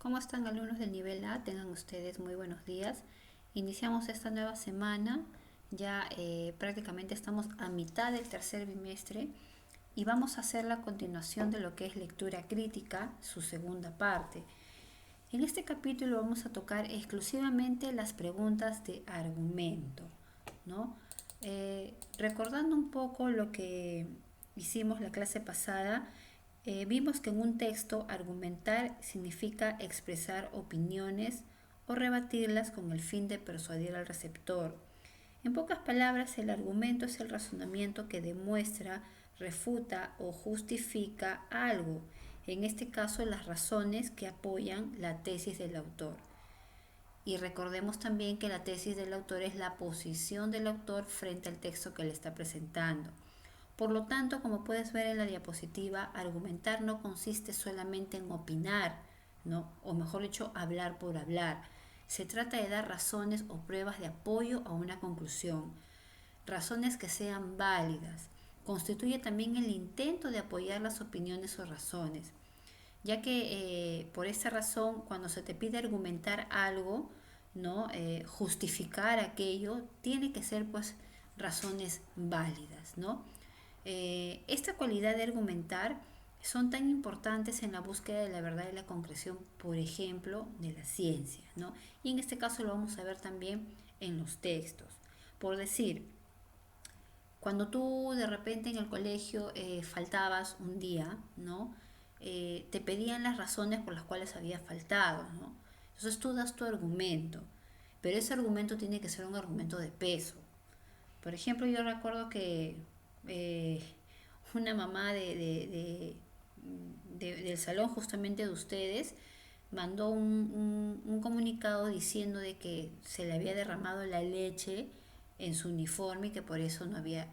¿Cómo están alumnos del nivel A? Tengan ustedes muy buenos días. Iniciamos esta nueva semana, ya prácticamente estamos a mitad del tercer bimestre y vamos a hacer la continuación de lo que es lectura crítica, su segunda parte. En este capítulo vamos a tocar exclusivamente las preguntas de argumento, ¿no? Recordando un poco lo que hicimos la clase pasada, vimos que en un texto argumentar significa expresar opiniones o rebatirlas con el fin de persuadir al receptor. En pocas palabras, el argumento es el razonamiento que demuestra, refuta o justifica algo, en este caso las razones que apoyan la tesis del autor. Y recordemos también que la tesis del autor es la posición del autor frente al texto que le está presentando. Por lo tanto, como puedes ver en la diapositiva, argumentar no consiste solamente en opinar, ¿no? O mejor dicho, hablar por hablar. Se trata de dar razones o pruebas de apoyo a una conclusión, razones que sean válidas. Constituye también el intento de apoyar las opiniones o razones, ya que por esta razón, cuando se te pide argumentar algo, ¿no? Justificar aquello, tiene que ser pues razones válidas, ¿no? Esta cualidad de argumentar son tan importantes en la búsqueda de la verdad y la concreción, por ejemplo, de la ciencia, ¿no? Y en este caso lo vamos a ver también en los textos. Por decir, cuando tú de repente en el colegio faltabas un día, ¿no? Te pedían las razones por las cuales había faltado, ¿no? Entonces tú das tu argumento, pero ese argumento tiene que ser un argumento de peso. Por ejemplo, yo recuerdo que eh, una mamá del salón justamente de ustedes mandó un comunicado diciendo de que se le había derramado la leche en su uniforme y que por eso no había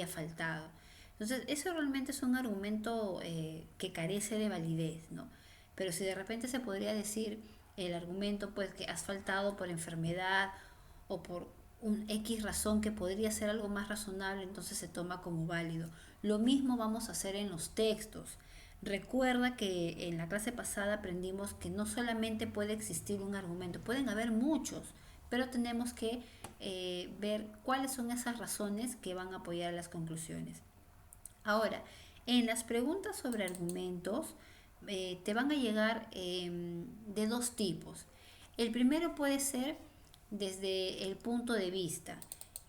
faltado. Entonces, eso realmente es un argumento que carece de validez, ¿no? Pero si de repente se podría decir el argumento, pues que has faltado por enfermedad o por un X razón que podría ser algo más razonable, entonces se toma como válido. Lo mismo vamos a hacer en los textos. Recuerda que en la clase pasada aprendimos que no solamente puede existir un argumento, pueden haber muchos, pero tenemos que ver cuáles son esas razones que van a apoyar las conclusiones. Ahora, en las preguntas sobre argumentos te van a llegar de dos tipos. El primero puede ser desde el punto de vista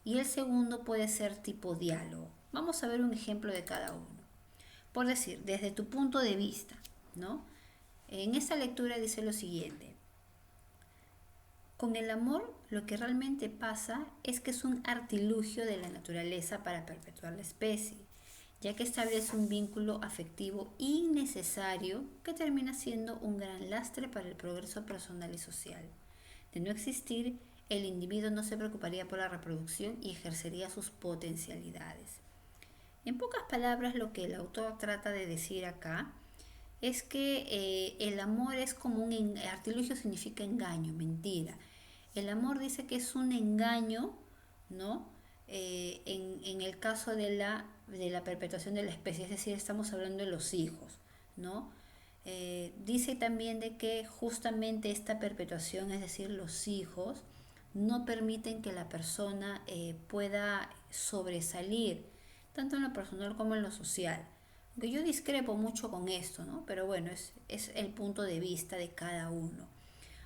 y el segundo puede ser tipo diálogo. Vamos a ver un ejemplo de cada uno. Por decir, desde tu punto de vista, ¿no? En esta lectura dice lo siguiente: con el amor lo que realmente pasa es que es un artilugio de la naturaleza para perpetuar la especie, ya que establece un vínculo afectivo innecesario que termina siendo un gran lastre para el progreso personal y social. De no existir, el individuo no se preocuparía por la reproducción y ejercería sus potencialidades. En pocas palabras, lo que el autor trata de decir acá es que el amor es como un artilugio, significa engaño, mentira. El amor dice que es un engaño, ¿no? En el caso de la perpetuación de la especie, es decir, estamos hablando de los hijos, ¿no? Dice también de que justamente esta perpetuación, es decir, los hijos, no permiten que la persona pueda sobresalir, tanto en lo personal como en lo social. Aunque yo discrepo mucho con esto, ¿no? Pero bueno, es el punto de vista de cada uno.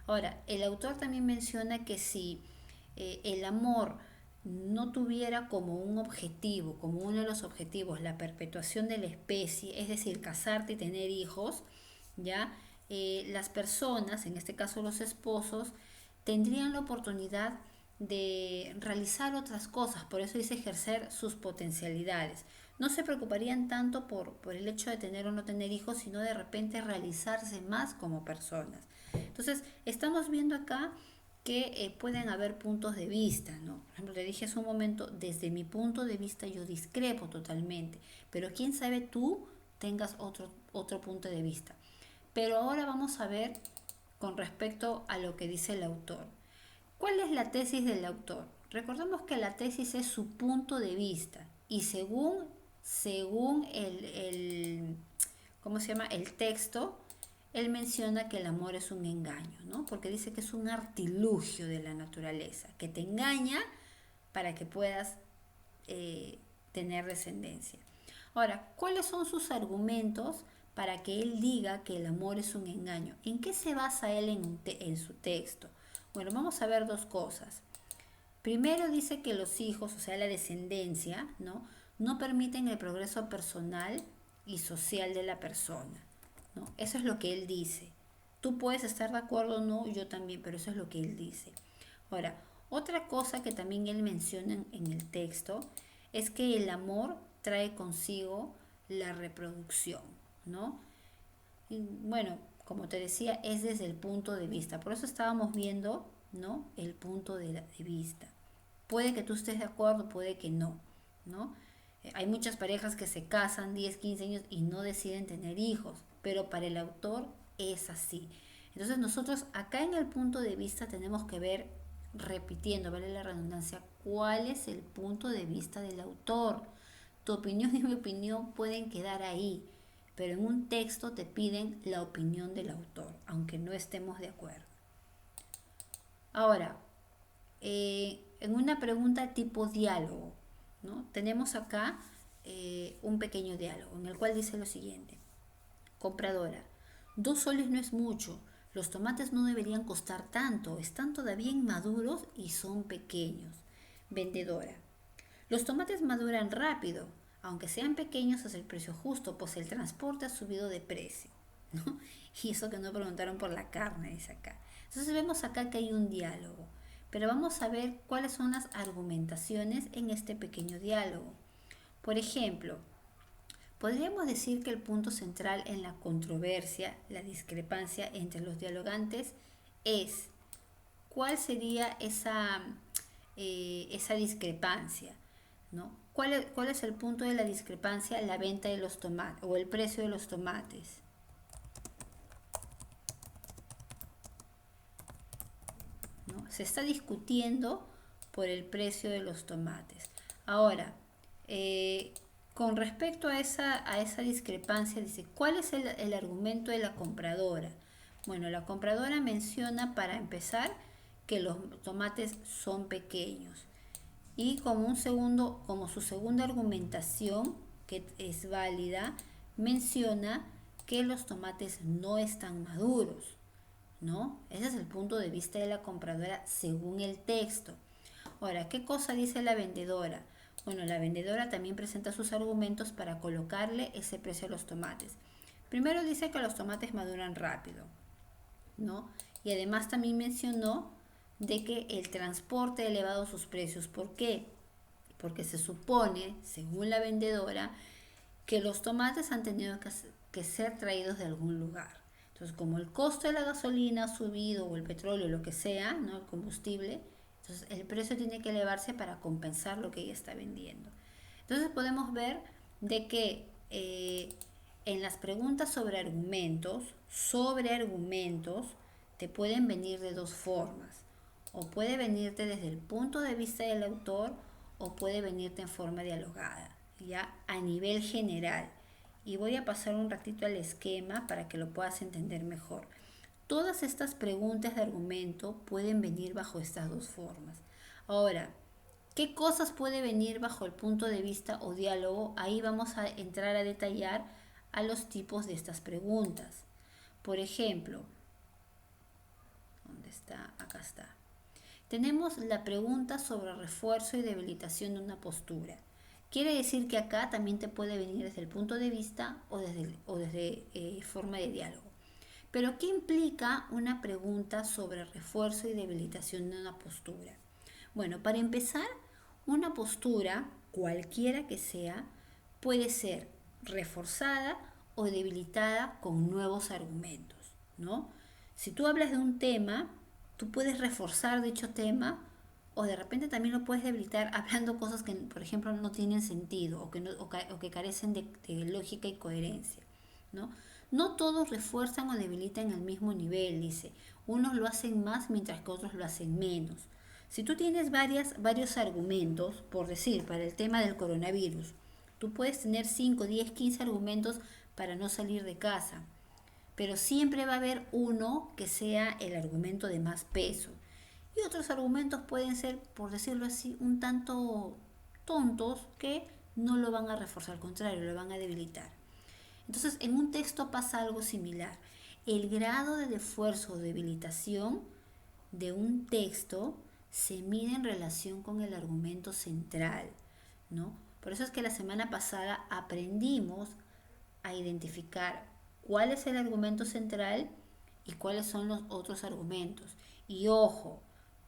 Ahora, el autor también menciona que si el amor no tuviera como un objetivo, como uno de los objetivos, la perpetuación de la especie, es decir, casarte y tener hijos, ya las personas, en este caso los esposos, tendrían la oportunidad de realizar otras cosas, por eso dice ejercer sus potencialidades. No se preocuparían tanto por el hecho de tener o no tener hijos, sino de repente realizarse más como personas. Entonces, estamos viendo acá que pueden haber puntos de vista, ¿no? Por ejemplo, te dije hace un momento, desde mi punto de vista yo discrepo totalmente, pero quién sabe tú tengas otro punto de vista. Pero ahora vamos a ver con respecto a lo que dice el autor. ¿Cuál es la tesis del autor? Recordemos que la tesis es su punto de vista y según ¿cómo se llama? El texto, él menciona que el amor es un engaño, ¿no? Porque dice que es un artilugio de la naturaleza, que te engaña para que puedas tener descendencia. Ahora, ¿cuáles son sus argumentos para que él diga que el amor es un engaño? ¿En qué se basa él en su texto? Bueno, vamos a ver dos cosas. Primero dice que los hijos, o sea, la descendencia, ¿no? No permiten el progreso personal y social de la persona, ¿no? Eso es lo que él dice. Tú puedes estar de acuerdo o no, yo también, pero eso es lo que él dice. Ahora, otra cosa que también él menciona en el texto es que el amor trae consigo la reproducción, ¿no? Y bueno, como te decía, es desde el punto de vista. Por eso estábamos viendo, ¿no? El punto de vista. Puede que tú estés de acuerdo, puede que no, ¿no? Hay muchas parejas que se casan 10, 15 años y no deciden tener hijos, pero para el autor es así. Entonces nosotros acá en el punto de vista tenemos que ver, repitiendo, vale la redundancia, cuál es el punto de vista del autor. Tu opinión y mi opinión pueden quedar ahí, pero en un texto te piden la opinión del autor, aunque no estemos de acuerdo. Ahora, en una pregunta tipo diálogo, ¿no? Tenemos acá un pequeño diálogo en el cual dice lo siguiente. Compradora, 2 soles no es mucho. Los tomates no deberían costar tanto. Están todavía inmaduros y son pequeños. Vendedora, los tomates maduran rápido. Aunque sean pequeños es el precio justo, pues el transporte ha subido de precio, ¿no? Y eso que no preguntaron por la carne, dice acá. Entonces vemos acá que hay un diálogo, pero vamos a ver cuáles son las argumentaciones en este pequeño diálogo. Por ejemplo, podríamos decir que el punto central en la controversia, la discrepancia entre los dialogantes es cuál sería esa discrepancia, ¿no? ¿Cuál es el punto de la discrepancia? La venta de los tomates o el precio de los tomates. ¿No? Se está discutiendo por el precio de los tomates. Ahora, con respecto a esa discrepancia, dice, ¿cuál es el argumento de la compradora? Bueno, la compradora menciona para empezar que los tomates son pequeños. Y como su segunda argumentación, que es válida, menciona que los tomates no están maduros, ¿no? Ese es el punto de vista de la compradora según el texto. Ahora, ¿qué cosa dice la vendedora? Bueno, la vendedora también presenta sus argumentos para colocarle ese precio a los tomates. Primero dice que los tomates maduran rápido, ¿no? Y además también mencionó de que el transporte ha elevado sus precios. ¿Por qué? Porque se supone, según la vendedora, que los tomates han tenido que ser traídos de algún lugar. Entonces, como el costo de la gasolina ha subido o el petróleo, lo que sea, ¿no? El combustible, entonces el precio tiene que elevarse para compensar lo que ella está vendiendo. Entonces podemos ver de que en las preguntas sobre argumentos, te pueden venir de dos formas. O puede venirte desde el punto de vista del autor o puede venirte en forma dialogada, ya a nivel general. Y voy a pasar un ratito al esquema para que lo puedas entender mejor. Todas estas preguntas de argumento pueden venir bajo estas dos formas. Ahora, ¿qué cosas puede venir bajo el punto de vista o diálogo? Ahí vamos a entrar a detallar a los tipos de estas preguntas. Por ejemplo, ¿dónde está? Acá está. Tenemos la pregunta sobre refuerzo y debilitación de una postura. Quiere decir que acá también te puede venir desde el punto de vista o desde forma de diálogo. Pero ¿qué implica una pregunta sobre refuerzo y debilitación de una postura? Bueno, para empezar, una postura, cualquiera que sea, puede ser reforzada o debilitada con nuevos argumentos, ¿no? Si tú hablas de un tema, tú puedes reforzar dicho tema o de repente también lo puedes debilitar hablando cosas que, por ejemplo, no tienen sentido o que carecen de lógica y coherencia, ¿no? No todos refuerzan o debilitan al mismo nivel, dice. Unos lo hacen más mientras que otros lo hacen menos. Si tú tienes varios argumentos, por decir, para el tema del coronavirus, tú puedes tener 5, 10, 15 argumentos para no salir de casa. pero siempre va a haber uno que sea el argumento de más peso. Y otros argumentos pueden ser, por decirlo así, un tanto tontos que no lo van a reforzar, al contrario, lo van a debilitar. Entonces, en un texto pasa algo similar. El grado de esfuerzo o debilitación de un texto se mide en relación con el argumento central, ¿no? Por eso es que la semana pasada aprendimos a identificar cuál es el argumento central y cuáles son los otros argumentos. Y ojo,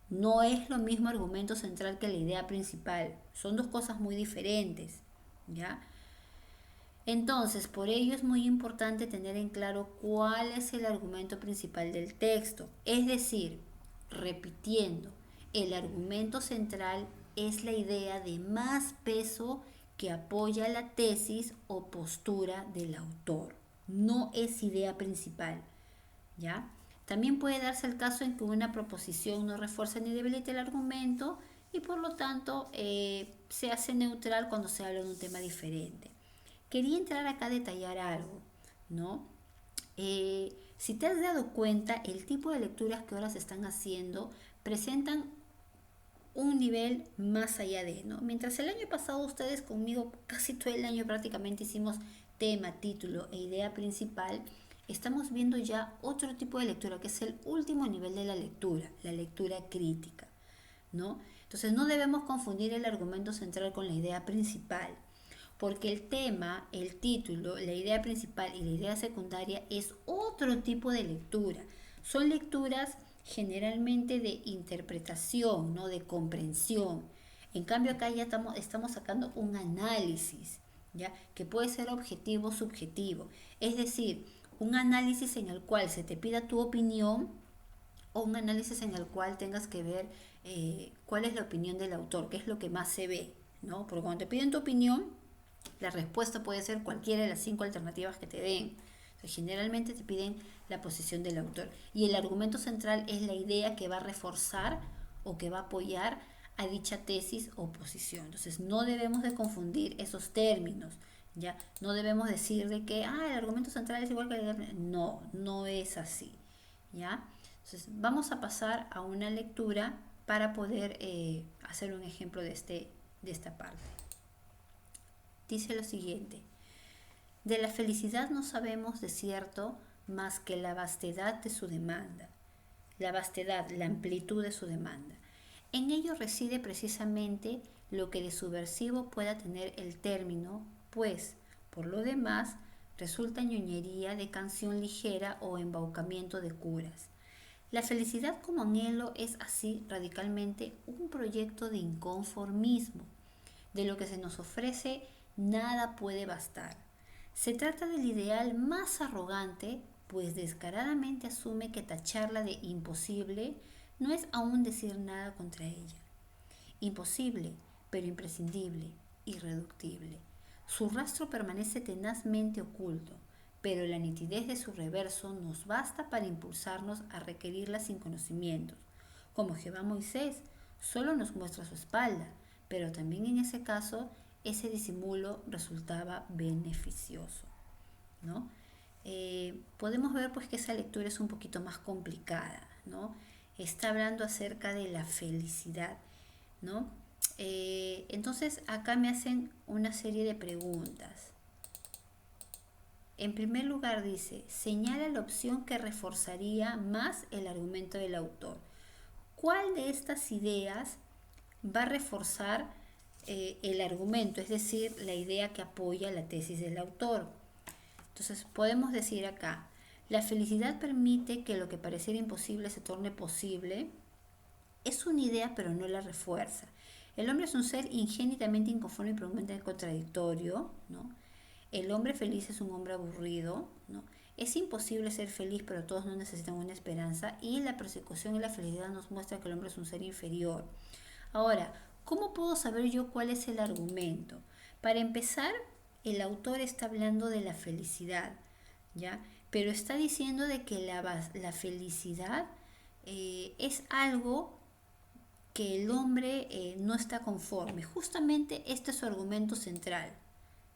no es lo mismo argumento central que la idea principal. Son dos cosas muy diferentes, ¿ya? Entonces, por ello es muy importante tener en claro cuál es el argumento principal del texto. Es decir, repitiendo, el argumento central es la idea de más peso que apoya la tesis o postura del autor. No es idea principal, ¿ya? También puede darse el caso en que una proposición no refuerza ni debilita el argumento y por lo tanto se hace neutral cuando se habla de un tema diferente. Quería entrar acá a detallar algo, ¿no? Si te has dado cuenta, el tipo de lecturas que ahora se están haciendo presentan un nivel más allá de, ¿no? Mientras el año pasado ustedes conmigo casi todo el año prácticamente hicimos tema, título e idea principal, estamos viendo ya otro tipo de lectura, que es el último nivel de la lectura crítica, ¿no? Entonces no debemos confundir el argumento central con la idea principal, porque el tema, el título, la idea principal y la idea secundaria es otro tipo de lectura. Son lecturas generalmente de interpretación, ¿no? De comprensión. En cambio acá ya estamos sacando un análisis, ¿ya? Que puede ser objetivo o subjetivo. Es decir, un análisis en el cual se te pida tu opinión o un análisis en el cual tengas que ver cuál es la opinión del autor, qué es lo que más se ve, ¿no? Porque cuando te piden tu opinión, la respuesta puede ser cualquiera de las 5 alternativas que te den. Entonces, generalmente te piden la posición del autor. Y el argumento central es la idea que va a reforzar o que va a apoyar a dicha tesis o posición. Entonces, no debemos de confundir esos términos. ¿Ya? No debemos decir de que el argumento central es igual que el... No, no es así. ¿Ya? Entonces, vamos a pasar a una lectura para poder hacer un ejemplo de esta parte. Dice lo siguiente: de la felicidad no sabemos de cierto más que la vastedad de su demanda, la vastedad, la amplitud de su demanda. En ello reside precisamente lo que de subversivo pueda tener el término, pues, por lo demás, resulta ñoñería de canción ligera o embaucamiento de curas. La felicidad como anhelo es así radicalmente un proyecto de inconformismo. De lo que se nos ofrece nada puede bastar. Se trata del ideal más arrogante, pues descaradamente asume que tacharla de imposible no es aún decir nada contra ella. Imposible, pero imprescindible, irreductible. Su rastro permanece tenazmente oculto, pero la nitidez de su reverso nos basta para impulsarnos a requerirla sin conocimientos. Como Jehová Moisés, solo nos muestra su espalda, pero también en ese caso ese disimulo resultaba beneficioso, ¿no? Podemos ver pues que esa lectura es un poquito más complicada, ¿no? Está hablando acerca de la felicidad, ¿no? Entonces acá me hacen una serie de preguntas. En primer lugar dice, señala la opción que reforzaría más el argumento del autor. ¿Cuál de estas ideas va a reforzar el argumento, es decir, la idea que apoya la tesis del autor? Entonces podemos decir acá, la felicidad permite que lo que pareciera imposible se torne posible. Es una idea pero no la refuerza. El hombre es un ser ingénitamente inconforme y probablemente contradictorio, ¿no? El hombre feliz es un hombre aburrido, ¿no? Es imposible ser feliz, pero todos no necesitan una esperanza. Y la persecución y la felicidad nos muestra que el hombre es un ser inferior. Ahora, ¿cómo puedo saber yo cuál es el argumento? Para empezar, el autor está hablando de la felicidad, ¿ya? Pero está diciendo de que la felicidad es algo que el hombre no está conforme. Justamente este es su argumento central,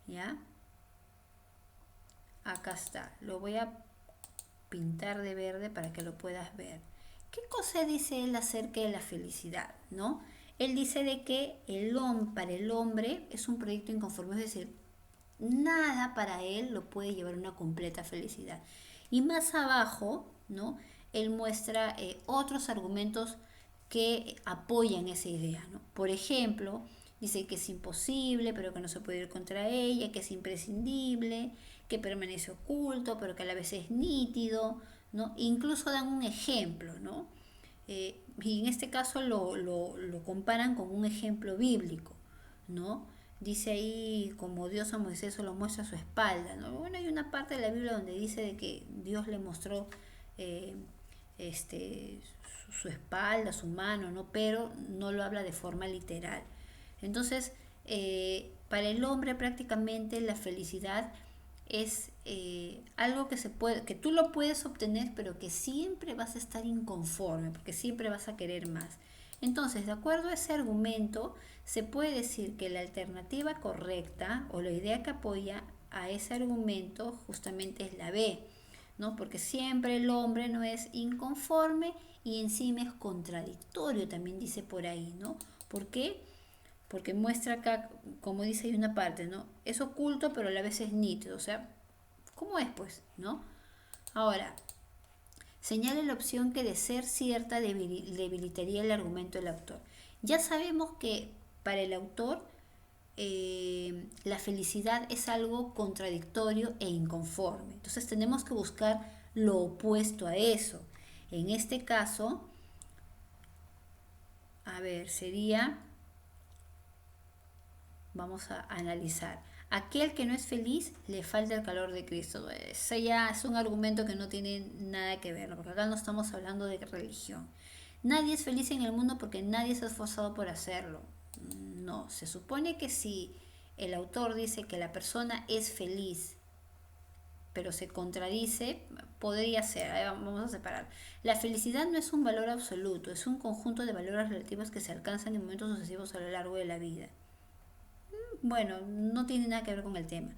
¿ya? Acá está, lo voy a pintar de verde para que lo puedas ver. ¿Qué cosa dice él acerca de la felicidad, no? Él dice de que para el hombre es un proyecto inconforme, es decir, nada para él lo puede llevar a una completa felicidad. Y más abajo, ¿no? Él muestra otros argumentos que apoyan esa idea, ¿no? Por ejemplo, dice que es imposible, pero que no se puede ir contra ella, que es imprescindible, que permanece oculto, pero que a la vez es nítido, ¿no? Incluso dan un ejemplo, ¿no? Y en este caso lo comparan con un ejemplo bíblico, ¿no? Dice ahí como Dios a Moisés solo muestra su espalda, ¿no? Bueno, hay una parte de la Biblia donde dice de que Dios le mostró eh, su espalda, su mano, ¿no? Pero no lo habla de forma literal. Entonces, para el hombre prácticamente la felicidad es algo que tú lo puedes obtener, pero que siempre vas a estar inconforme, porque siempre vas a querer más. Entonces, de acuerdo a ese argumento, se puede decir que la alternativa correcta o la idea que apoya a ese argumento justamente es la B, ¿no? Porque siempre el hombre no es inconforme y encima es contradictorio, también dice por ahí, ¿no? ¿Por qué? Porque muestra acá, como dice ahí una parte, ¿no? Es oculto, pero a la vez es nítido, o sea, ¿cómo es, pues, no? Ahora, señala la opción que de ser cierta debilitaría el argumento del autor. Ya sabemos que para el autor la felicidad es algo contradictorio e inconforme. Entonces tenemos que buscar lo opuesto a eso. En este caso, a ver, sería, vamos a analizar. Aquel que no es feliz le falta el calor de Cristo. Ese ya es un argumento que no tiene nada que ver, ¿no? Porque acá no estamos hablando de religión. Nadie es feliz en el mundo porque nadie se ha esforzado por hacerlo. No, se supone que si el autor dice que la persona es feliz, pero se contradice, podría ser, vamos a separar. La felicidad no es un valor absoluto, es un conjunto de valores relativos que se alcanzan en momentos sucesivos a lo largo de la vida. Bueno, no tiene nada que ver con el tema.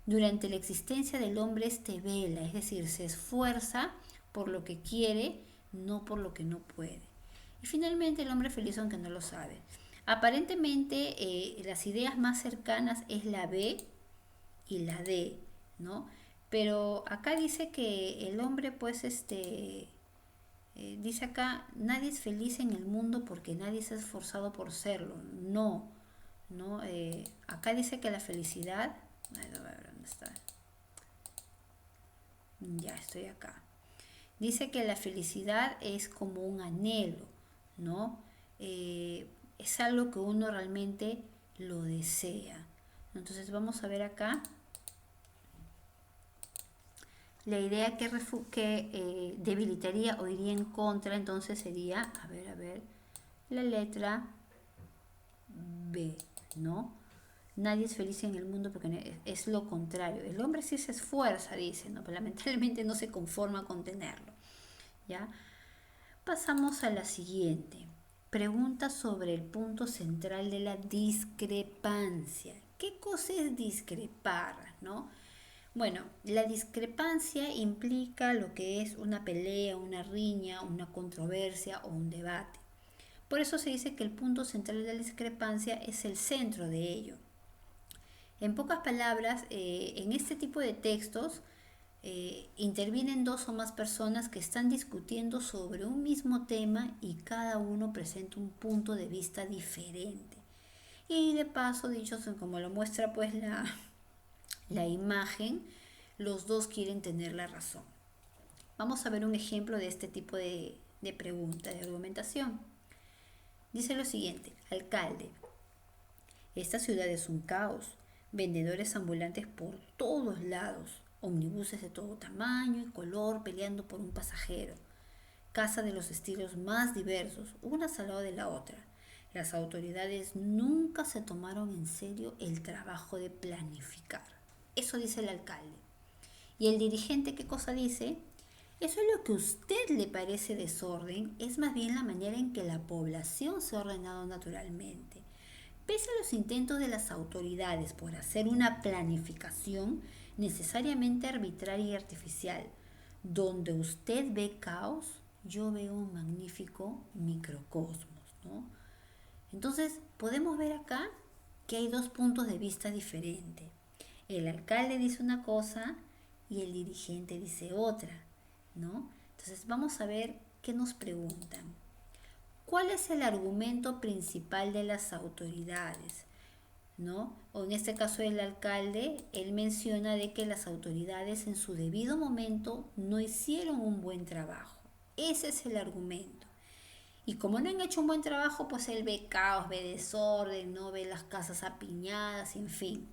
Durante la existencia del hombre este vela, es decir, se esfuerza por lo que quiere, no por lo que no puede. Y finalmente el hombre feliz aunque no lo sabe. Aparentemente las ideas más cercanas es la B y la D, ¿no? Pero acá dice que el hombre pues dice acá, nadie es feliz en el mundo porque nadie se ha esforzado por serlo. No, ¿no? Acá dice que la felicidad, a ver, ¿dónde está? Ya estoy acá. Dice que la felicidad es como un anhelo, ¿no? Es algo que uno realmente lo desea. Entonces vamos a ver acá. La idea que debilitaría o iría en contra, entonces sería, a ver, la letra B, ¿no? Nadie es feliz en el mundo porque es lo contrario. El hombre sí se esfuerza, dice, ¿no? Pero lamentablemente no se conforma con tenerlo, ¿ya? Pasamos a la siguiente. Pregunta sobre el punto central de la discrepancia. ¿Qué cosa es discrepar, no? Bueno, la discrepancia implica lo que es una pelea, una riña, una controversia o un debate. Por eso se dice que el punto central de la discrepancia es el centro de ello. En pocas palabras, en este tipo de textos intervienen dos o más personas que están discutiendo sobre un mismo tema y cada uno presenta un punto de vista diferente. Y de paso, dicho como lo muestra pues la imagen, los dos quieren tener la razón. Vamos a ver un ejemplo de este tipo de pregunta, de argumentación. Dice lo siguiente, alcalde, esta ciudad es un caos, vendedores ambulantes por todos lados, omnibuses de todo tamaño y color peleando por un pasajero, casa de los estilos más diversos, una al lado de la otra. Las autoridades nunca se tomaron en serio el trabajo de planificar. Eso dice el alcalde. ¿Y el dirigente qué cosa dice? Eso es lo que a usted le parece desorden, es más bien la manera en que la población se ha ordenado naturalmente. Pese a los intentos de las autoridades por hacer una planificación necesariamente arbitraria y artificial, Donde usted ve caos, yo veo un magnífico microcosmos, ¿no? Entonces, podemos ver acá que hay dos puntos de vista diferentes. El alcalde dice una cosa y el dirigente dice otra, ¿no? Entonces, vamos a ver qué nos preguntan. ¿Cuál es el argumento principal de las autoridades? ¿No? O en este caso el alcalde, él menciona de que las autoridades en su debido momento no hicieron un buen trabajo. Ese es el argumento. Y como no han hecho un buen trabajo, pues él ve caos, ve desorden, no ve las casas apiñadas, en fin.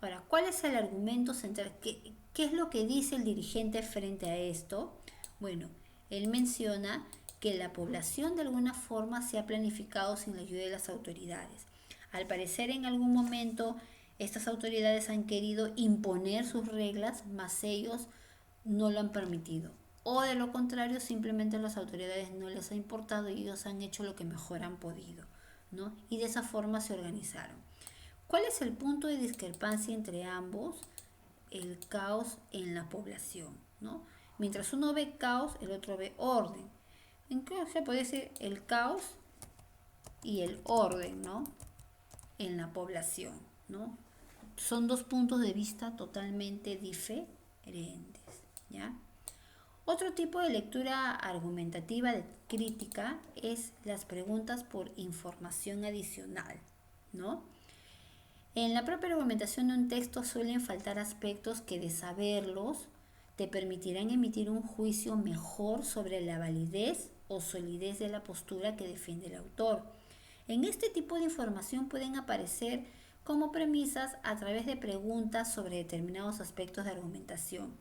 Ahora, ¿cuál es el argumento central? ¿Qué es lo que dice el dirigente frente a esto? Bueno, él menciona que la población de alguna forma se ha planificado sin la ayuda de las autoridades. Al parecer en algún momento estas autoridades han querido imponer sus reglas, mas ellos no lo han permitido. O de lo contrario, simplemente las autoridades no les ha importado y ellos han hecho lo que mejor han podido, ¿no? Y de esa forma se organizaron. ¿Cuál es el punto de discrepancia entre ambos? El caos en la población, ¿no? Mientras uno ve caos, el otro ve orden. Incluso se puede decir el caos y el orden, ¿no? En la población, ¿no? Son dos puntos de vista totalmente diferentes, ¿ya? Otro tipo de lectura argumentativa de crítica es las preguntas por información adicional, ¿no? En la propia argumentación de un texto suelen faltar aspectos que de saberlos te permitirán emitir un juicio mejor sobre la validez o solidez de la postura que defiende el autor. En este tipo de información pueden aparecer como premisas a través de preguntas sobre determinados aspectos de argumentación.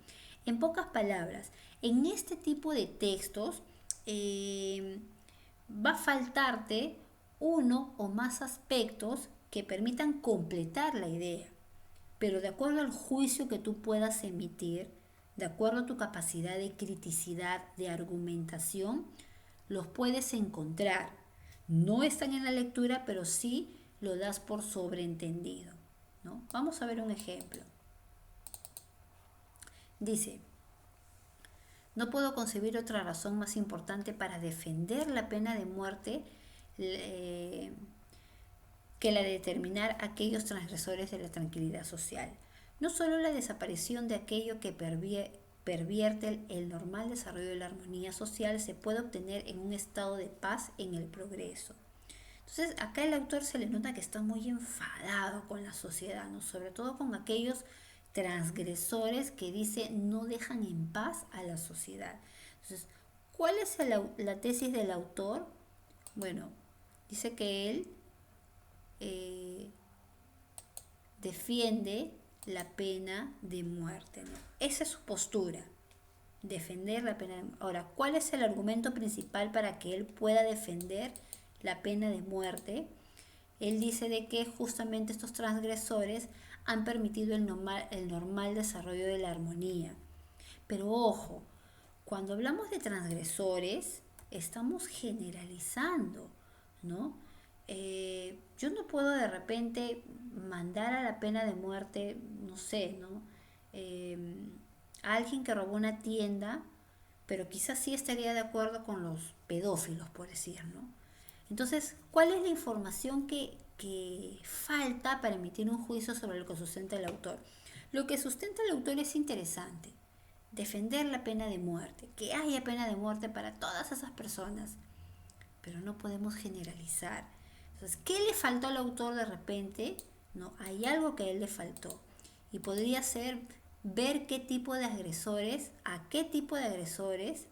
En pocas palabras, en este tipo de textos va a faltarte uno o más aspectos que permitan completar la idea, pero de acuerdo al juicio que tú puedas emitir, de acuerdo a tu capacidad de criticidad, de argumentación, los puedes encontrar. No están en la lectura, pero sí lo das por sobreentendido, ¿no? Vamos a ver un ejemplo. Dice, no puedo concebir otra razón más importante para defender la pena de muerte que la de determinar a aquellos transgresores de la tranquilidad social. No solo la desaparición de aquello que pervierte el normal desarrollo de la armonía social se puede obtener en un estado de paz en el progreso. Entonces acá el autor se le nota que está muy enfadado con la sociedad, ¿no? Sobre todo con aquellos transgresores que dice no dejan en paz a la sociedad. Entonces, ¿cuál es la tesis del autor? Bueno, dice que él defiende la pena de muerte, ¿no? Esa es su postura, defender la pena de muerte. Ahora, ¿cuál es el argumento principal para que él pueda defender la pena de muerte? Él dice de que justamente estos transgresores han permitido el normal desarrollo de la armonía. Pero ojo, cuando hablamos de transgresores, estamos generalizando, ¿no? Yo no puedo de repente mandar a la pena de muerte, no sé, ¿no? A alguien que robó una tienda, pero quizás sí estaría de acuerdo con los pedófilos, por decir, ¿no? Entonces, ¿cuál es la información que falta para emitir un juicio sobre lo que sustenta el autor? Lo que sustenta el autor es interesante. Defender la pena de muerte, que haya pena de muerte para todas esas personas, pero no podemos generalizar. Entonces, ¿qué le faltó al autor de repente? No, hay algo que a él le faltó. Y podría ser ver qué tipo de agresores, a qué tipo de agresores,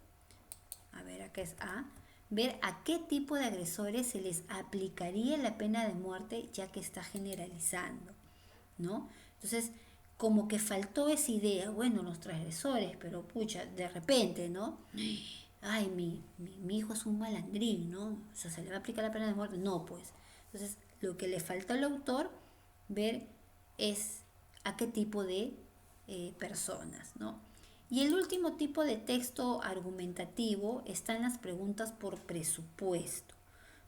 a ver, acá es A, ver a qué tipo de agresores se les aplicaría la pena de muerte ya que está generalizando, ¿no? Entonces, como que faltó esa idea, bueno, los transgresores, pero pucha, de repente, ¿no? Ay, mi hijo es un malandrín, ¿no? O sea, ¿se le va a aplicar la pena de muerte? No, pues. Entonces, lo que le falta al autor ver es a qué tipo de personas, ¿no? Y el último tipo de texto argumentativo está en las preguntas por presupuesto.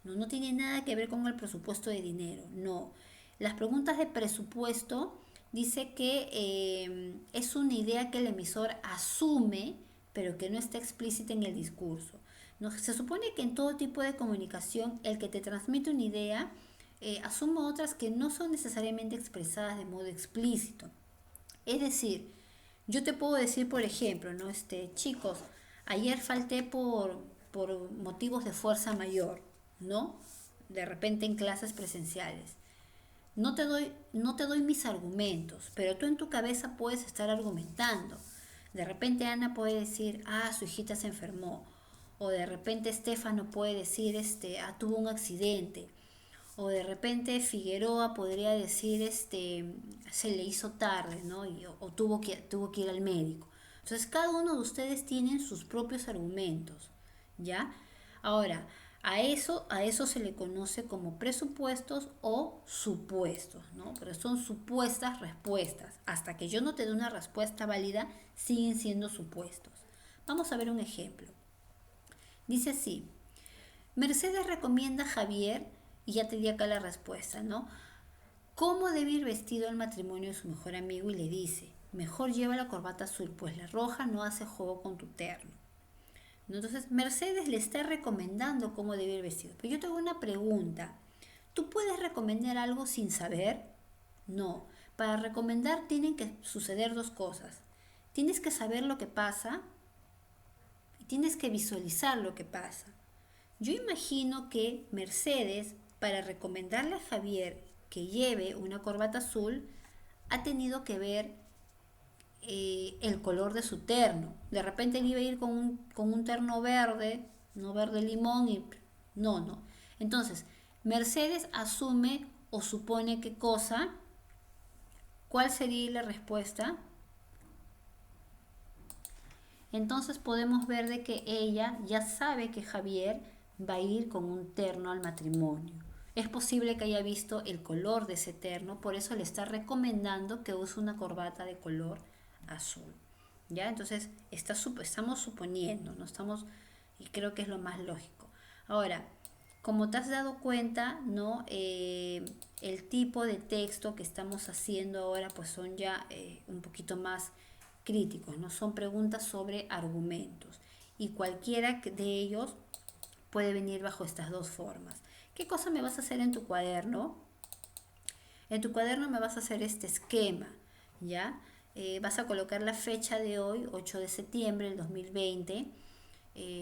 No, no tiene nada que ver con el presupuesto de dinero, no. Las preguntas de presupuesto dice que es una idea que el emisor asume pero que no está explícita en el discurso. ¿No? Se supone que en todo tipo de comunicación el que te transmite una idea asume otras que no son necesariamente expresadas de modo explícito. Es decir, yo te puedo decir, por ejemplo, ¿no? Chicos, ayer falté por motivos de fuerza mayor, ¿no? De repente en clases presenciales. No te doy mis argumentos, pero tú en tu cabeza puedes estar argumentando. De repente Ana puede decir, su hijita se enfermó. O de repente Estefano puede decir, tuvo un accidente. O de repente Figueroa podría decir, se le hizo tarde, ¿no? O tuvo que ir al médico. Entonces cada uno de ustedes tiene sus propios argumentos, ¿ya? Ahora, a eso se le conoce como presupuestos o supuestos, ¿no? Pero son supuestas respuestas. Hasta que yo no te dé una respuesta válida, siguen siendo supuestos. Vamos a ver un ejemplo. Dice así, Mercedes recomienda a Javier, y ya te di acá la respuesta, ¿no? ¿Cómo debe ir vestido al matrimonio de su mejor amigo? Y le dice, mejor lleva la corbata azul, pues la roja no hace juego con tu terno. ¿No? Entonces, Mercedes le está recomendando cómo debe ir vestido. Pero yo te hago una pregunta. ¿Tú puedes recomendar algo sin saber? No. Para recomendar tienen que suceder dos cosas. Tienes que saber lo que pasa y tienes que visualizar lo que pasa. Yo imagino que Mercedes, para recomendarle a Javier que lleve una corbata azul, ha tenido que ver el color de su terno. De repente él iba a ir con un terno verde, no verde limón, y no. Entonces, Mercedes asume o supone qué cosa. ¿Cuál sería la respuesta? Entonces podemos ver de que ella ya sabe que Javier va a ir con un terno al matrimonio. Es posible que haya visto el color de ese terno, por eso le está recomendando que use una corbata de color azul. ¿Ya? Entonces estamos suponiendo, no estamos, y creo que es lo más lógico. Ahora, como te has dado cuenta, ¿no? El tipo de texto que estamos haciendo ahora pues son ya un poquito más críticos, ¿no? Son preguntas sobre argumentos y cualquiera de ellos puede venir bajo estas dos formas. ¿Qué cosa me vas a hacer en tu cuaderno? En tu cuaderno me vas a hacer este esquema, ¿ya? Vas a colocar la fecha de hoy, 8 de septiembre del 2020.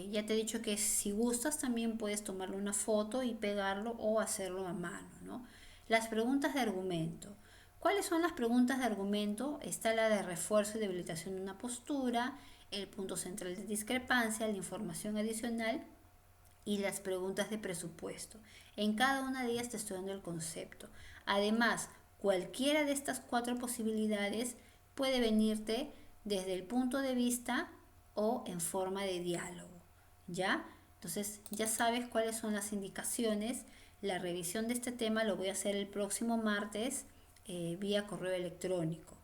Ya te he dicho que si gustas también puedes tomarle una foto y pegarlo o hacerlo a mano, ¿no? Las preguntas de argumento. ¿Cuáles son las preguntas de argumento? Está la de refuerzo y debilitación de una postura, el punto central de discrepancia, la información adicional y las preguntas de presupuesto. En cada una de ellas te estoy dando el concepto. Además, cualquiera de estas cuatro posibilidades puede venirte desde el punto de vista o en forma de diálogo, ¿ya? Entonces ya sabes cuáles son las indicaciones. La revisión de este tema lo voy a hacer el próximo martes vía correo electrónico.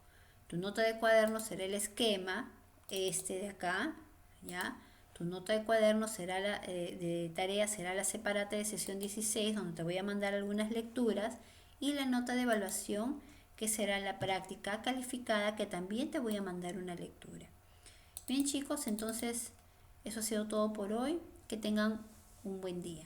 Tu nota de cuaderno será el esquema, de acá, ¿ya? Tu nota de cuaderno será de tarea será la separata de sesión 16, donde te voy a mandar algunas lecturas, y la nota de evaluación, que será la práctica calificada, que también te voy a mandar una lectura. Bien chicos, entonces eso ha sido todo por hoy. Que tengan un buen día.